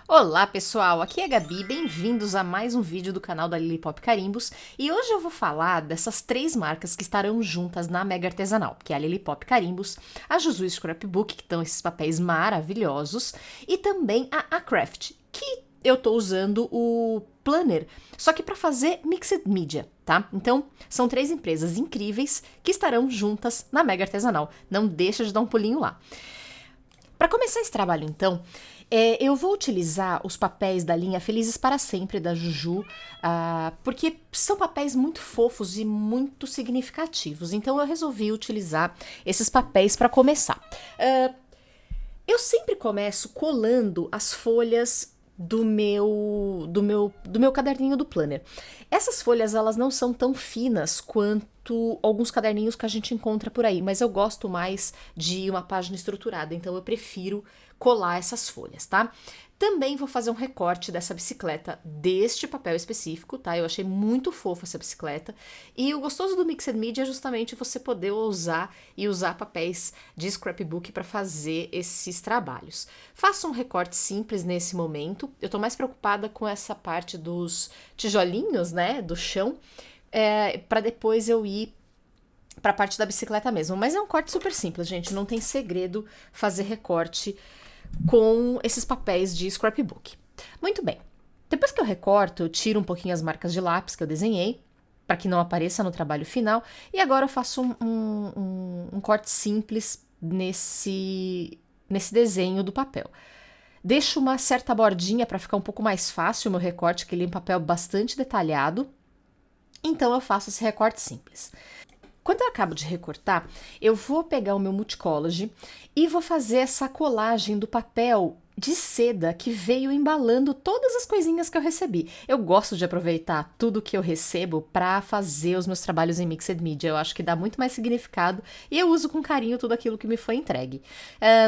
Olá pessoal, aqui é a Gabi, bem-vindos a mais um vídeo do canal da Lilipop Carimbos e hoje eu vou falar dessas três marcas que estarão juntas na Mega Artesanal, que é a Lilipop Carimbos, a Juju Scrapbook, que estão esses papéis maravilhosos, e também a Craft, que eu tô usando o planner, só que para fazer mixed media, tá? Então, são três empresas incríveis que estarão juntas na Mega Artesanal, não deixa de dar um pulinho lá. Para começar esse trabalho, então, eu vou utilizar os papéis da linha Felizes para Sempre, da Juju, porque são papéis muito fofos e muito significativos. Então, eu resolvi utilizar esses papéis para começar. Eu sempre começo colando as folhas do meu caderninho do planner. Essas folhas, elas não são tão finas quanto alguns caderninhos que a gente encontra por aí, mas eu gosto mais de uma página estruturada, então eu prefiro colar essas folhas, tá? Também vou fazer um recorte dessa bicicleta deste papel específico, tá? Eu achei muito fofa essa bicicleta. E o gostoso do Mixed Media é justamente você poder usar papéis de scrapbook para fazer esses trabalhos. Faça um recorte simples nesse momento. Eu tô mais preocupada com essa parte dos tijolinhos, né, do chão, para depois eu ir para a parte da bicicleta mesmo. Mas é um corte super simples, gente. Não tem segredo fazer recorte com esses papéis de scrapbook. Muito bem. Depois que eu recorto, eu tiro um pouquinho as marcas de lápis que eu desenhei, para que não apareça no trabalho final. E agora eu faço um corte simples nesse desenho do papel. Deixo uma certa bordinha para ficar um pouco mais fácil o meu recorte, que ele é um papel bastante detalhado. Então eu faço esse recorte simples. Quando eu acabo de recortar, eu vou pegar o meu Multicollage e vou fazer essa colagem do papel de seda que veio embalando todas as coisinhas que eu recebi. Eu gosto de aproveitar tudo que eu recebo para fazer os meus trabalhos em Mixed Media. Eu acho que dá muito mais significado e eu uso com carinho tudo aquilo que me foi entregue.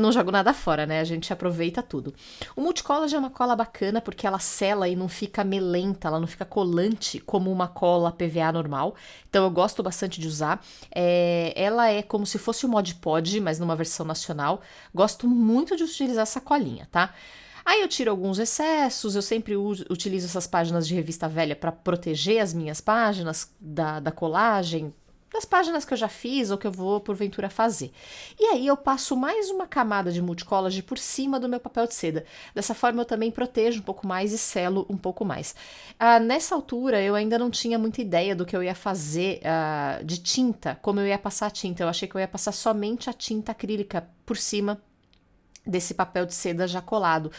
Não jogo nada fora, né? A gente aproveita tudo. O Multicollage é uma cola bacana porque ela sela e não fica melenta, ela não fica colante como uma cola PVA normal. Então eu gosto bastante de usar. Ela é como se fosse o Mod Podge, mas numa versão nacional. Gosto muito de utilizar essa colinha, tá? Aí eu tiro alguns excessos, eu sempre utilizo essas páginas de revista velha para proteger as minhas páginas da colagem, das páginas que eu já fiz ou que eu vou porventura fazer. E aí eu passo mais uma camada de multicollage por cima do meu papel de seda. Dessa forma eu também protejo um pouco mais e selo um pouco mais. Nessa altura eu ainda não tinha muita ideia do que eu ia fazer de tinta, como eu ia passar a tinta. Eu achei que eu ia passar somente a tinta acrílica por cima desse papel de seda já colado.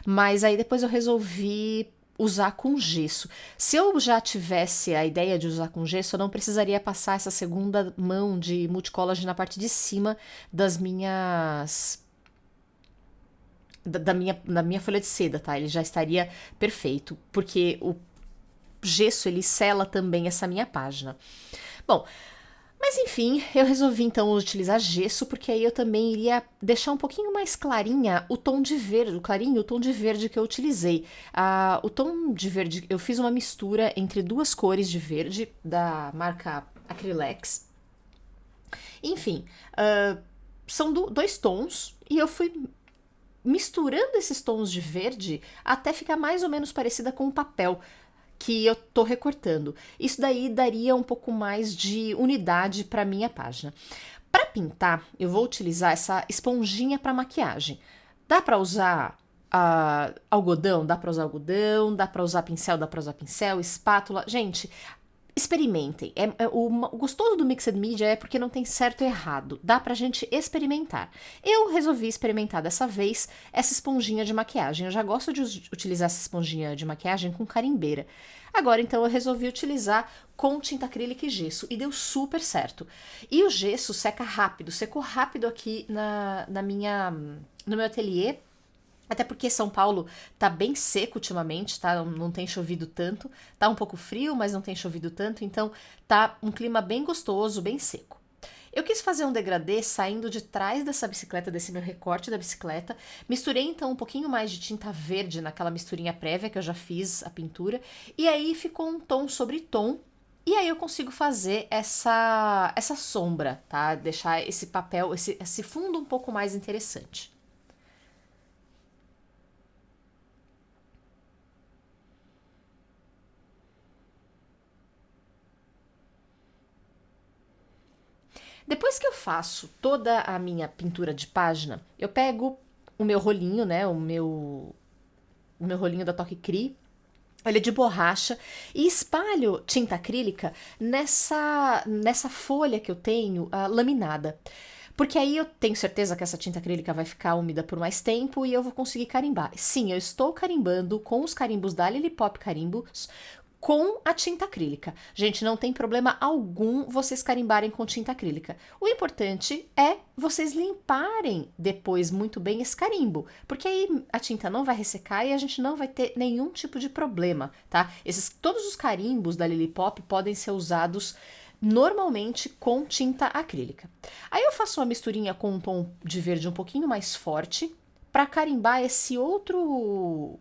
Mas aí depois eu resolvi usar com gesso. Se eu já tivesse a ideia de usar com gesso, eu não precisaria passar essa segunda mão de multicollage na parte de cima das minhas da minha folha de seda, tá? Ele já estaria perfeito, porque o gesso ele sela também essa minha página. Bom, mas enfim, eu resolvi então utilizar gesso, porque aí eu também iria deixar um pouquinho mais clarinha o tom de verde, o clarinho, o tom de verde que eu utilizei. O tom de verde, eu fiz uma mistura entre duas cores de verde da marca Acrylex. Enfim, são dois tons e eu fui misturando esses tons de verde até ficar mais ou menos parecida com o papel que eu tô recortando. Isso daí daria um pouco mais de unidade para minha página. Para pintar, eu vou utilizar essa esponjinha para maquiagem. Dá para usar algodão? Dá para usar algodão, dá para usar pincel, espátula. Gente, experimentem. O gostoso do Mixed Media é porque não tem certo e errado. Dá pra gente experimentar. Eu resolvi experimentar dessa vez essa esponjinha de maquiagem. Eu já gosto de utilizar essa esponjinha de maquiagem com carimbeira. Agora, então, eu resolvi utilizar com tinta acrílica e gesso. E deu super certo. E o gesso seca rápido. Secou rápido aqui no meu ateliê. Até porque São Paulo tá bem seco ultimamente, tá? Não tem chovido tanto. Tá um pouco frio, mas não tem chovido tanto, então tá um clima bem gostoso, bem seco. Eu quis fazer um degradê saindo de trás dessa bicicleta, desse meu recorte da bicicleta. Misturei então um pouquinho mais de tinta verde naquela misturinha prévia que eu já fiz a pintura. E aí ficou um tom sobre tom. E aí eu consigo fazer essa sombra, tá? Deixar esse papel, esse fundo um pouco mais interessante. Depois que eu faço toda a minha pintura de página, eu pego o meu rolinho, né, o meu rolinho da Toque Cri, ele é de borracha, e espalho tinta acrílica nessa folha que eu tenho laminada. Porque aí eu tenho certeza que essa tinta acrílica vai ficar úmida por mais tempo e eu vou conseguir carimbar. Sim, eu estou carimbando com os carimbos da Lily Pop Carimbos com a tinta acrílica. Gente, não tem problema algum vocês carimbarem com tinta acrílica. O importante é vocês limparem depois muito bem esse carimbo, porque aí a tinta não vai ressecar e a gente não vai ter nenhum tipo de problema, tá? Todos os carimbos da Lily Pop podem ser usados normalmente com tinta acrílica. Aí eu faço uma misturinha com um tom de verde um pouquinho mais forte para carimbar esse outro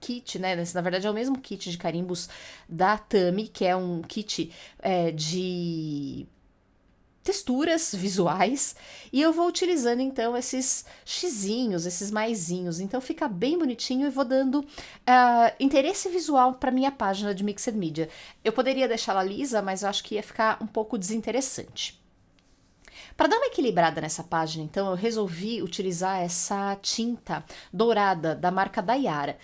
kit, né? Na verdade é o mesmo kit de carimbos da Tami, que é um kit de texturas visuais, e eu vou utilizando então esses xizinhos, esses maisinhos, então fica bem bonitinho e vou dando interesse visual para minha página de Mixed Media. Eu poderia deixá-la lisa, mas eu acho que ia ficar um pouco desinteressante. Para dar uma equilibrada nessa página, então, eu resolvi utilizar essa tinta dourada da marca Daiara.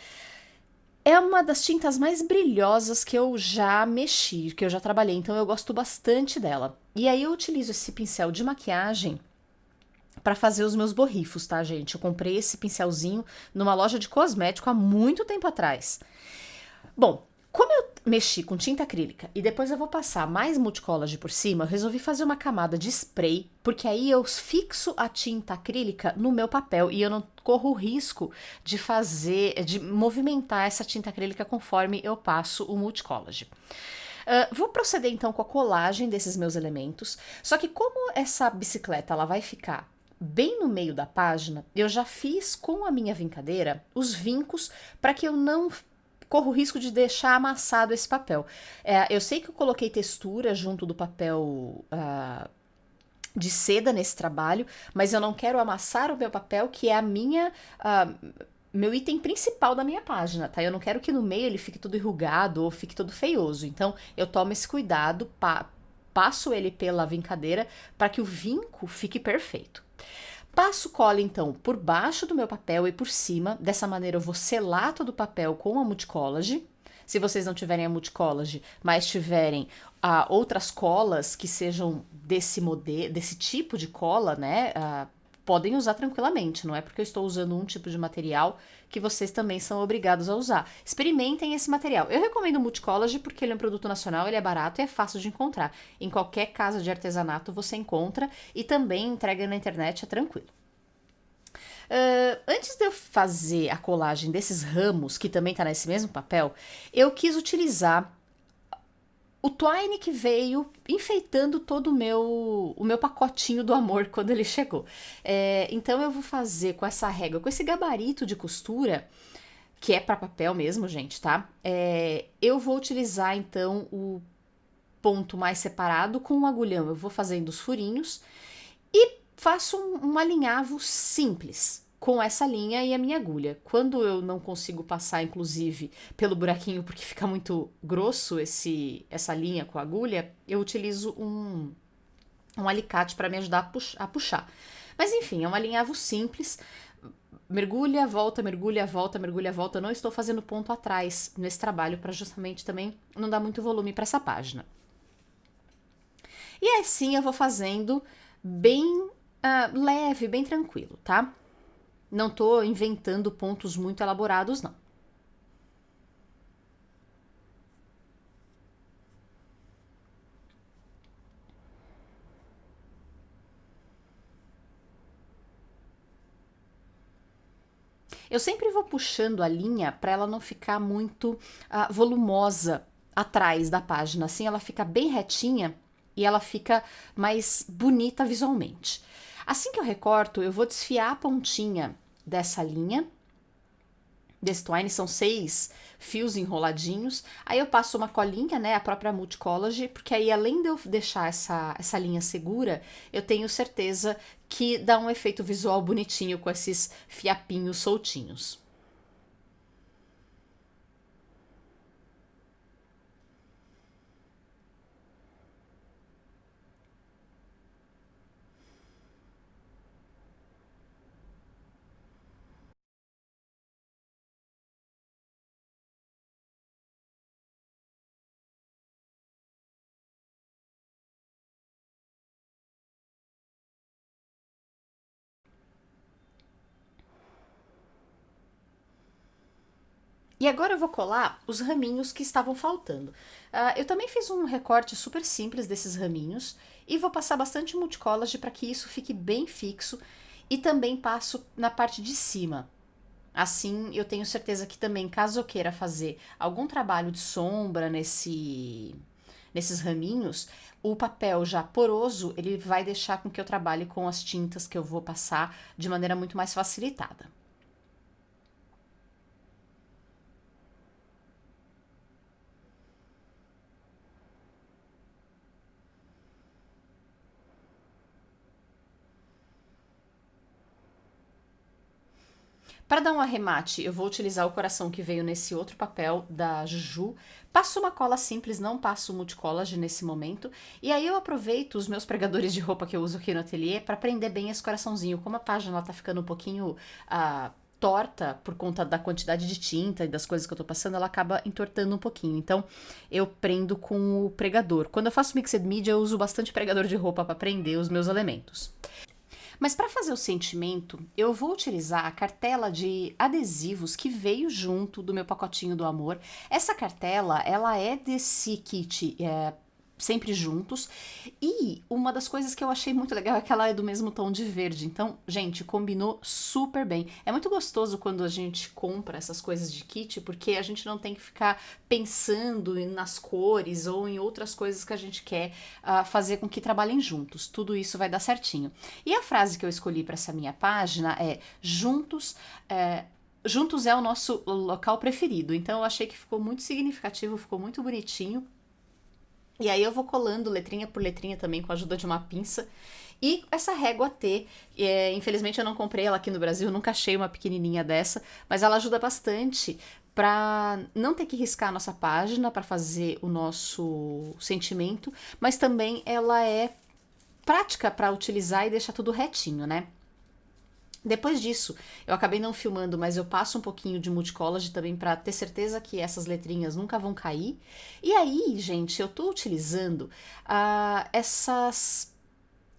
É uma das tintas mais brilhosas que eu já mexi, que eu já trabalhei, então eu gosto bastante dela. E aí eu utilizo esse pincel de maquiagem para fazer os meus borrifos, tá, gente? Eu comprei esse pincelzinho numa loja de cosmético há muito tempo atrás. Bom, como eu mexi com tinta acrílica e depois eu vou passar mais multicolage por cima, eu resolvi fazer uma camada de spray, porque aí eu fixo a tinta acrílica no meu papel e eu não corro o risco de movimentar essa tinta acrílica conforme eu passo o multicolage. Vou proceder então com a colagem desses meus elementos, só que como essa bicicleta ela vai ficar bem no meio da página, eu já fiz com a minha vincadeira os vincos para que eu não corro o risco de deixar amassado esse papel. Eu sei que eu coloquei textura junto do papel de seda nesse trabalho, mas eu não quero amassar o meu papel, que é meu item principal da minha página, tá? Eu não quero que no meio ele fique todo enrugado ou fique todo feioso. Então, eu tomo esse cuidado, passo ele pela vincadeira para que o vinco fique perfeito. Passo cola, então, por baixo do meu papel e por cima. Dessa maneira, eu vou selar todo o papel com a multicolage. Se vocês não tiverem a multicolage, mas tiverem outras colas que sejam desse tipo de cola, né? Podem usar tranquilamente, não é porque eu estou usando um tipo de material que vocês também são obrigados a usar. Experimentem esse material. Eu recomendo o Multicolage porque ele é um produto nacional, ele é barato e é fácil de encontrar. Em qualquer casa de artesanato você encontra e também entrega na internet, é tranquilo. Antes de eu fazer a colagem desses ramos, que também tá nesse mesmo papel, eu quis utilizar o twine que veio enfeitando todo o meu pacotinho do amor quando ele chegou. Então eu vou fazer com essa régua, com esse gabarito de costura, que é para papel mesmo, gente, tá? Eu vou utilizar então o ponto mais separado com um agulhão. Eu vou fazendo os furinhos e faço um alinhavo simples com essa linha e a minha agulha. Quando eu não consigo passar, inclusive, pelo buraquinho porque fica muito grosso essa linha com a agulha, eu utilizo um alicate para me ajudar a puxar. Mas enfim, é um alinhavo simples. Mergulha, volta, mergulha, volta, mergulha, volta. Eu não estou fazendo ponto atrás nesse trabalho para justamente também não dar muito volume para essa página. E assim eu vou fazendo bem leve, bem tranquilo, tá? Não tô inventando pontos muito elaborados, não. Eu sempre vou puxando a linha para ela não ficar muito volumosa atrás da página. Assim ela fica bem retinha e ela fica mais bonita visualmente. Assim que eu recorto, eu vou desfiar a pontinha dessa linha. Desse twine são 6 fios enroladinhos. Aí eu passo uma colinha, né, a própria Multicolage, porque aí além de eu deixar essa linha segura, eu tenho certeza que dá um efeito visual bonitinho com esses fiapinhos soltinhos. E agora eu vou colar os raminhos que estavam faltando. Eu também fiz um recorte super simples desses raminhos e vou passar bastante multicolage para que isso fique bem fixo e também passo na parte de cima. Assim, eu tenho certeza que também, caso eu queira fazer algum trabalho de sombra nesses raminhos, o papel já poroso, ele vai deixar com que eu trabalhe com as tintas que eu vou passar de maneira muito mais facilitada. Para dar um arremate, eu vou utilizar o coração que veio nesse outro papel da Juju. Passo uma cola simples, não passo multicolage nesse momento. E aí eu aproveito os meus pregadores de roupa que eu uso aqui no ateliê para prender bem esse coraçãozinho. Como a página tá ficando um pouquinho torta por conta da quantidade de tinta e das coisas que eu tô passando, ela acaba entortando um pouquinho. Então eu prendo com o pregador. Quando eu faço mixed media, eu uso bastante pregador de roupa para prender os meus elementos. Mas para fazer o sentimento, eu vou utilizar a cartela de adesivos que veio junto do meu pacotinho do amor. Essa cartela, ela é desse kit Sempre Juntos, e uma das coisas que eu achei muito legal é que ela é do mesmo tom de verde, então, gente, combinou super bem. É muito gostoso quando a gente compra essas coisas de kit, porque a gente não tem que ficar pensando nas cores ou em outras coisas que a gente quer fazer com que trabalhem juntos. Tudo isso vai dar certinho. E a frase que eu escolhi para essa minha página é Juntos é o nosso local preferido. Então eu achei que ficou muito significativo, ficou muito bonitinho. E aí eu vou colando letrinha por letrinha também com a ajuda de uma pinça. E essa régua T, infelizmente eu não comprei ela aqui no Brasil, nunca achei uma pequenininha dessa, mas ela ajuda bastante para não ter que riscar a nossa página para fazer o nosso sentimento, mas também ela é prática para utilizar e deixar tudo retinho, né? Depois disso, eu acabei não filmando, mas eu passo um pouquinho de multicolage também para ter certeza que essas letrinhas nunca vão cair. E aí, gente, eu tô utilizando essas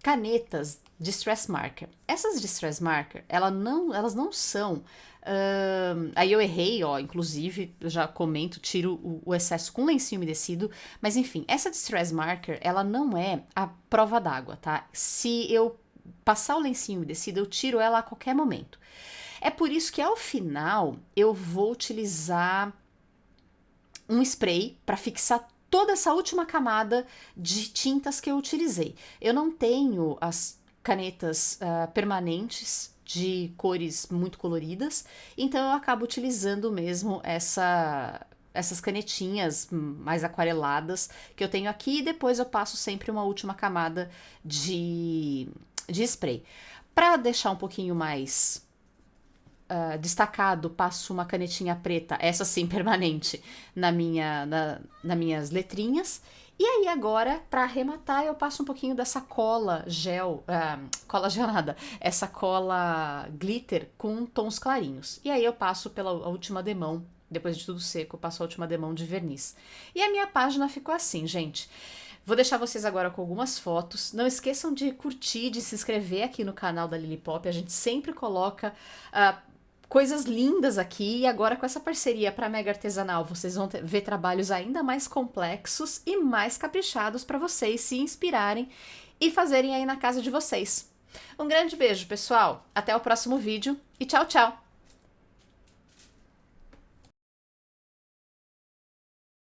canetas Distress Marker. Essas Distress Marker, elas não são... aí eu errei, ó, inclusive, eu já comento, tiro o excesso com lencinho umedecido, mas enfim, essa Distress Marker, ela não é a prova d'água, tá? Se eu passar o lencinho umedecido, eu tiro ela a qualquer momento. É por isso que ao final eu vou utilizar um spray para fixar toda essa última camada de tintas que eu utilizei. Eu não tenho as canetas permanentes de cores muito coloridas, então eu acabo utilizando mesmo essas canetinhas mais aquareladas que eu tenho aqui, e depois eu passo sempre uma última camada de spray. Para deixar um pouquinho mais destacado, passo uma canetinha preta, essa sim permanente, nas minhas letrinhas. E aí agora, para arrematar, eu passo um pouquinho dessa cola gel, cola gelada, essa cola glitter com tons clarinhos. E aí eu passo pela última demão, depois de tudo seco, eu passo a última demão de verniz. E a minha página ficou assim, gente. Vou deixar vocês agora com algumas fotos. Não esqueçam de curtir, de se inscrever aqui no canal da Lili Pop. A gente sempre coloca coisas lindas aqui. E agora com essa parceria para Mega Artesanal, vocês vão ver trabalhos ainda mais complexos e mais caprichados para vocês se inspirarem e fazerem aí na casa de vocês. Um grande beijo, pessoal. Até o próximo vídeo e tchau, tchau!